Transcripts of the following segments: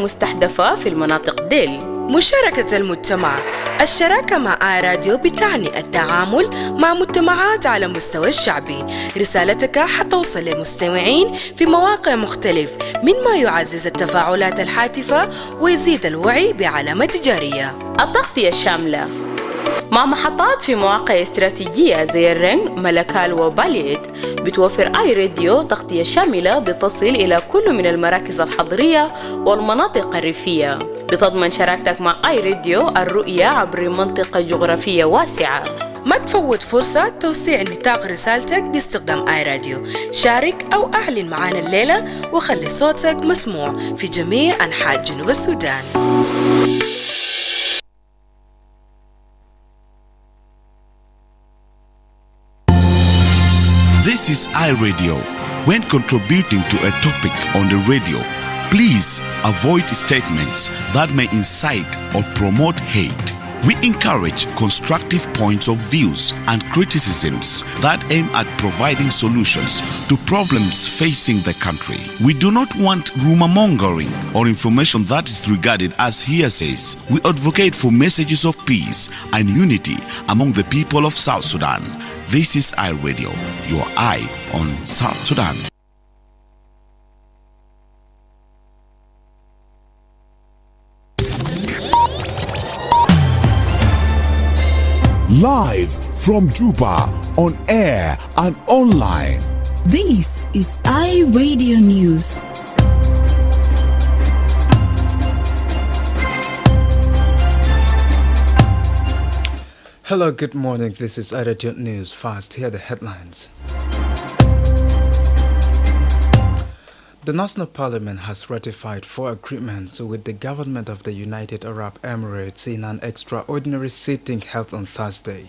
المستهدفة في المناطق ديل. مشاركة المجتمع. الشراكة مع راديو بتعني التعامل مع مجتمعات على مستوى الشعبي. رسالتك حتوصل للمستمعين في مواقع مختلف، مما يعزز التفاعلات الهاتفة ويزيد الوعي بعلامة تجارية. التغطية الشاملة مع محطات في مواقع استراتيجية زي الرنج، ملكال وباليد. بتوفر آي راديو تغطية شاملة بتصل إلى كل من المراكز الحضرية والمناطق الريفية. بتضمن شراكتك مع آي راديو الرؤية عبر منطقة جغرافية واسعة. ما تفوت فرصة توسيع نطاق رسالتك باستخدام آي راديو. شارك أو أعلن معنا الليلة وخلي صوتك مسموع في جميع أنحاء جنوب السودان. This is iRadio. When contributing to a topic on the radio, please avoid statements that may incite or promote hate. We encourage constructive points of views and criticisms that aim at providing solutions to problems facing the country. We do not want rumor-mongering or information that is regarded as hearsays. We advocate for messages of peace and unity among the people of South Sudan. This is iRadio, your eye on South Sudan. Live from Juba, on air and online. This is iRadio News. Hello, good morning. This is iRadio News. First, here are the headlines. The National Parliament has ratified 4 agreements with the government of the United Arab Emirates in an extraordinary sitting held on Thursday.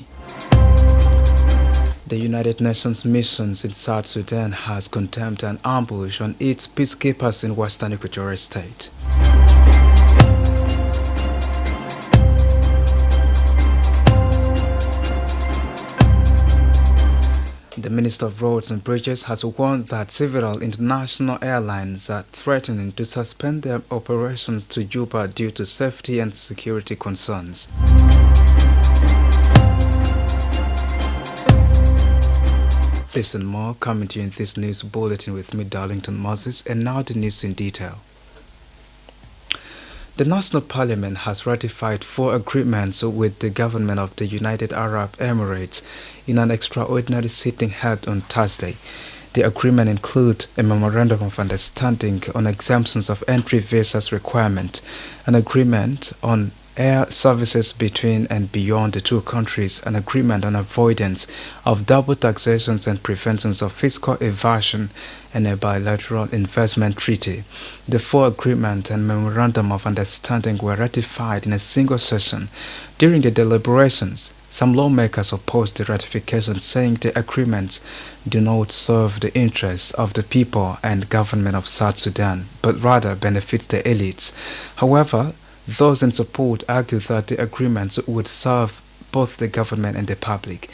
The United Nations missions in South Sudan has condemned an ambush on its peacekeepers in Western Equatorial State. The Minister of Roads and Bridges has warned that several international airlines are threatening to suspend their operations to Juba due to safety and security concerns. This and more coming to you in this news bulletin with me, Darlington Moses, and now the news in detail. The National Parliament has ratified 4 agreements with the government of the United Arab Emirates in an extraordinary sitting held on Thursday. The agreement includes a memorandum of understanding on exemptions of entry visas requirement, an agreement on air services between and beyond the two countries, an agreement on avoidance of double taxations and prevention of fiscal evasion, and a bilateral investment treaty. The 4 agreements and memorandum of understanding were ratified in a single session. During the deliberations, some lawmakers opposed the ratification, saying the agreements do not serve the interests of the people and government of South Sudan, but rather benefits the elites. However, those in support argue that the agreements would serve both the government and the public.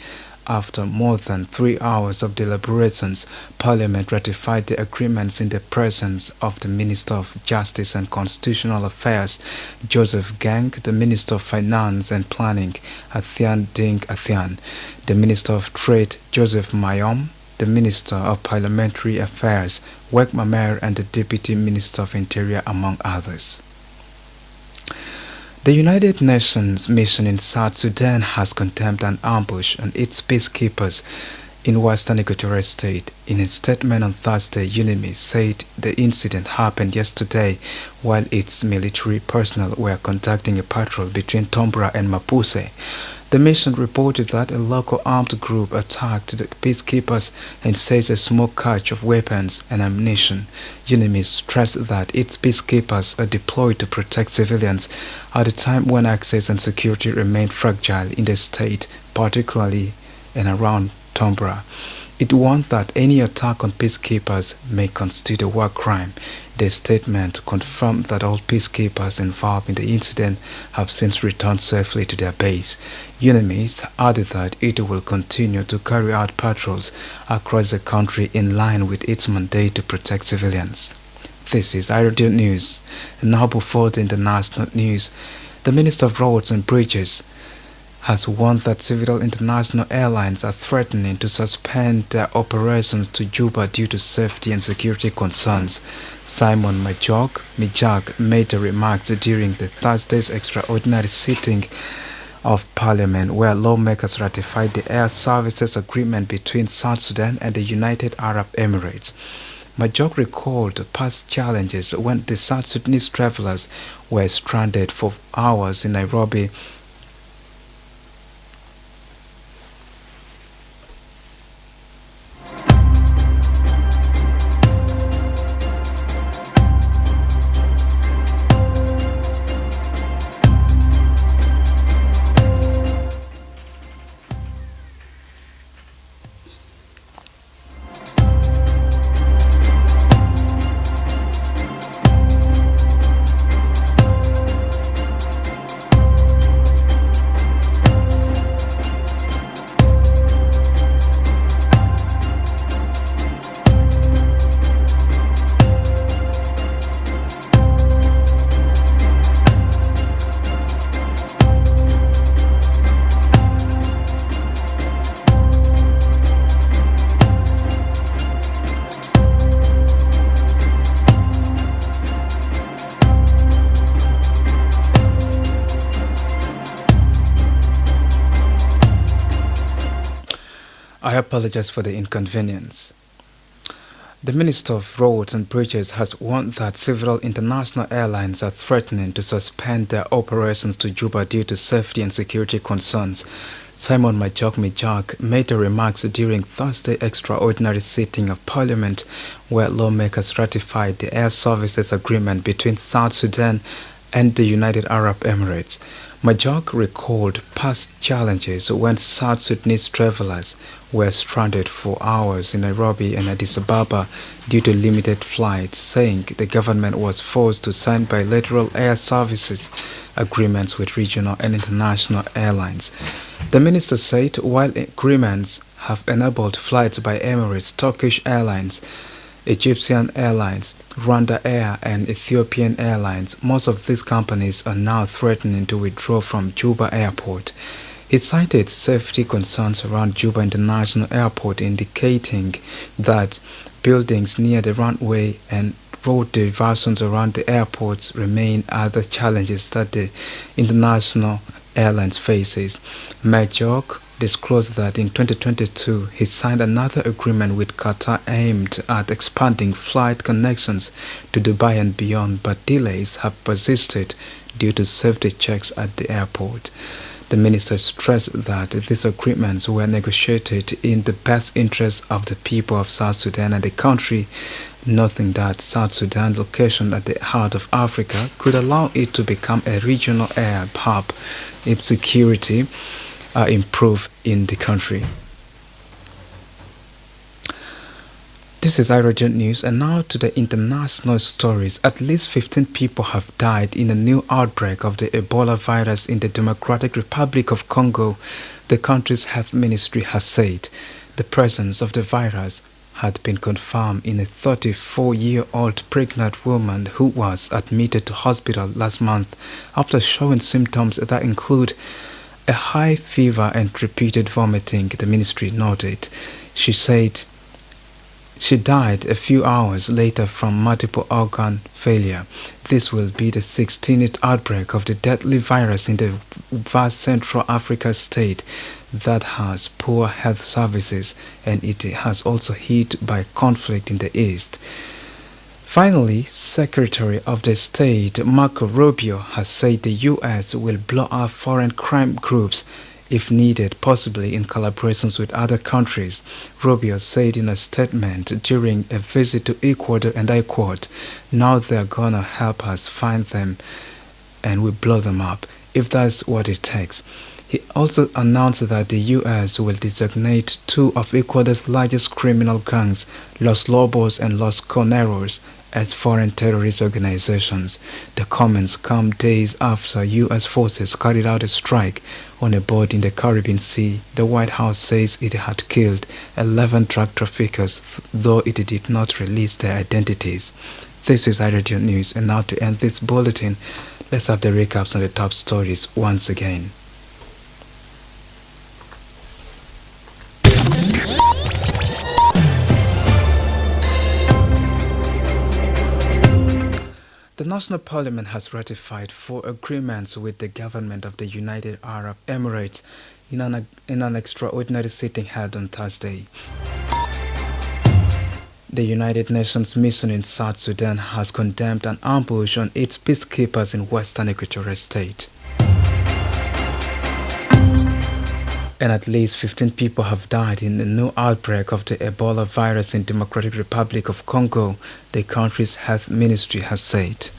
After more than 3 hours of deliberations, Parliament ratified the agreements in the presence of the Minister of Justice and Constitutional Affairs, Joseph Gang, the Minister of Finance and Planning, Athian Ding Athian, the Minister of Trade, Joseph Mayom, the Minister of Parliamentary Affairs, Wek Mamer, and the Deputy Minister of Interior, among others. The United Nations mission in South Sudan has condemned an ambush on its peacekeepers in Western Equatorial State. In a statement on Thursday, UNIMIS said the incident happened yesterday while its military personnel were conducting a patrol between Tombra and Mapuse. The mission reported that a local armed group attacked the peacekeepers and says a smoke cache of weapons and ammunition. UNIMIS stressed that its peacekeepers are deployed to protect civilians at a time when access and security remain fragile in the state, particularly and around Tombra. It warned that any attack on peacekeepers may constitute a war crime. The statement confirmed that all peacekeepers involved in the incident have since returned safely to their base. UNIMIS added that it will continue to carry out patrols across the country in line with its mandate to protect civilians. This is iRadio News. And now before the international news, the Minister of Roads and Bridges has warned that several international airlines are threatening to suspend their operations to Juba due to safety and security concerns. Simon Mijak made the remarks during the Thursday's extraordinary sitting of Parliament, where lawmakers ratified the air services agreement between South Sudan and the United Arab Emirates. Majok recalled past challenges when the South Sudanese travelers were stranded for hours in Nairobi I apologize for the inconvenience. The Minister of Roads and Bridges has warned that several international airlines are threatening to suspend their operations to Juba due to safety and security concerns. Simon Mijak made the remarks during Thursday's extraordinary sitting of Parliament, where lawmakers ratified the air services agreement between South Sudan and the United Arab Emirates. Majok recalled past challenges when South Sudanese travelers were stranded for hours in Nairobi and Addis Ababa due to limited flights, saying the government was forced to sign bilateral air services agreements with regional and international airlines. The minister said while agreements have enabled flights by Emirates, Turkish Airlines, Egyptian Airlines, Rwanda Air and Ethiopian Airlines, most of these companies are now threatening to withdraw from Juba Airport. He cited safety concerns around Juba International Airport, indicating that buildings near the runway and road diversions around the airports remain other challenges that the international airlines faces. Majok disclosed that in 2022 he signed another agreement with Qatar aimed at expanding flight connections to Dubai and beyond, but delays have persisted due to safety checks at the airport. The minister stressed that these agreements were negotiated in the best interest of the people of South Sudan and the country, noting that South Sudan's location at the heart of Africa could allow it to become a regional air hub if security improve in the country. This is iRadio News, and now to the international stories. At least 15 people have died in a new outbreak of the Ebola virus in the Democratic Republic of Congo, the country's health ministry has said. The presence of the virus had been confirmed in a 34-year-old pregnant woman who was admitted to hospital last month after showing symptoms that include a high fever and repeated vomiting, the ministry noted. She said she died a few hours later from multiple organ failure. This will be the 16th outbreak of the deadly virus in the vast Central Africa state that has poor health services, and it has also hit by conflict in the east. Finally, Secretary of the State Marco Rubio has said the U.S. will blow up foreign crime groups if needed, possibly in collaborations with other countries. Rubio said in a statement during a visit to Ecuador, and I quote, "Now they're gonna help us find them and we blow them up, if that's what it takes." He also announced that the U.S. will designate two of Ecuador's largest criminal gangs, Los Lobos and Los Coneros, as foreign terrorist organizations. The comments come days after U.S. forces carried out a strike on a boat in the Caribbean Sea. The White House says it had killed 11 drug traffickers, though it did not release their identities. This is iRadio News, and now to end this bulletin, let's have the recaps on the top stories once again. The National Parliament has ratified 4 agreements with the government of the United Arab Emirates in an extraordinary sitting held on Thursday. The United Nations mission in South Sudan has condemned an ambush on its peacekeepers in western Equatorial State. And at least 15 people have died in a new outbreak of the Ebola virus in Democratic Republic of Congo, the country's health ministry has said.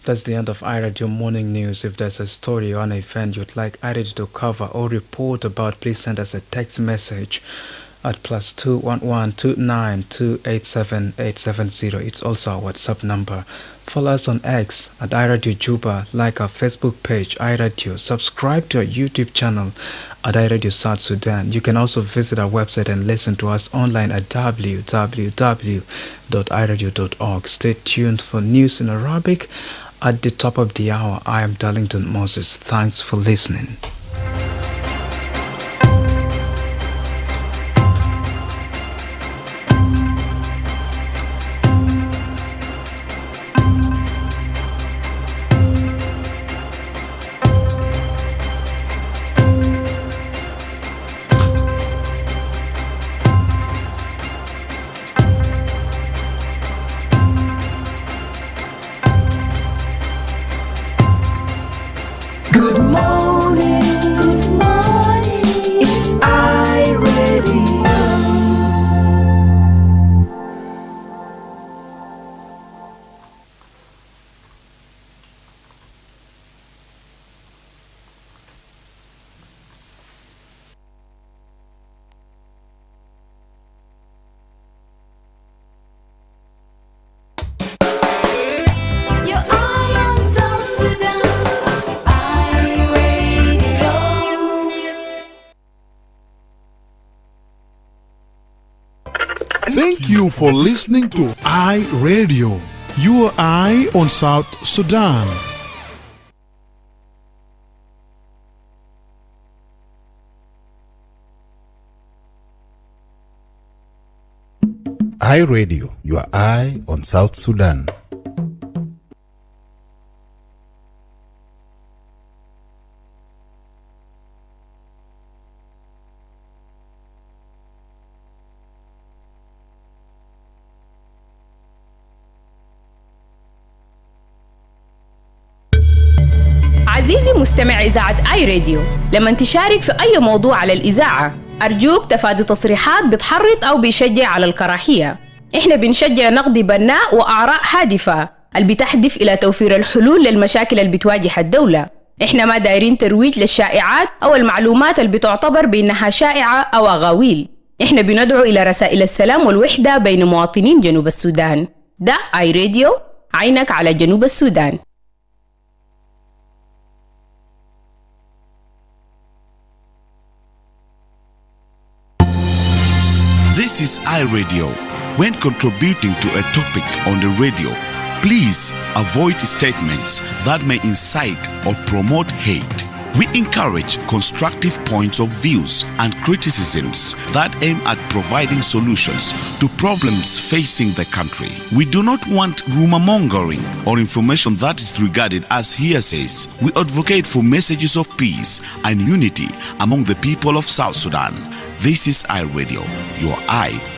That's the end of iRadio Morning News. If there's a story or an event you'd like iRadio to cover or report about, please send us a text message at +211 29287 870. It's also our WhatsApp number. Follow us on X at iRadio Juba, like our Facebook page iRadio, subscribe to our YouTube channel at iRadio South Sudan. You can also visit our website and listen to us online at www.iradio.org. Stay tuned for news in Arabic. At the top of the hour, I am Darlington Moses. Thanks for listening. Good morning. It's iRadio. Your eye on South Sudan, iRadio. Thank you for listening to iRadio, your eye on South Sudan. iRadio, your eye on South Sudan. عزيزي مستمع إذاعة آي راديو، لما تشارك في أي موضوع على الإذاعة أرجوك تفادي تصريحات بتحرض أو بيشجع على الكراهية. إحنا بنشجع نقد بناء وآراء هادفة اللي بتهدف إلى توفير الحلول للمشاكل اللي بتواجه الدولة. إحنا ما دايرين ترويج للشائعات أو المعلومات اللي بتعتبر بأنها شائعة أو أغاويل. إحنا بندعو إلى رسائل السلام والوحدة بين مواطنين جنوب السودان. ده آي راديو، عينك على جنوب السودان. This is iRadio. When contributing to a topic on the radio, please avoid statements that may incite or promote hate. We encourage constructive points of views and criticisms that aim at providing solutions to problems facing the country. We do not want rumor-mongering or information that is regarded as hearsays. We advocate for messages of peace and unity among the people of South Sudan. This is iRadio, your eye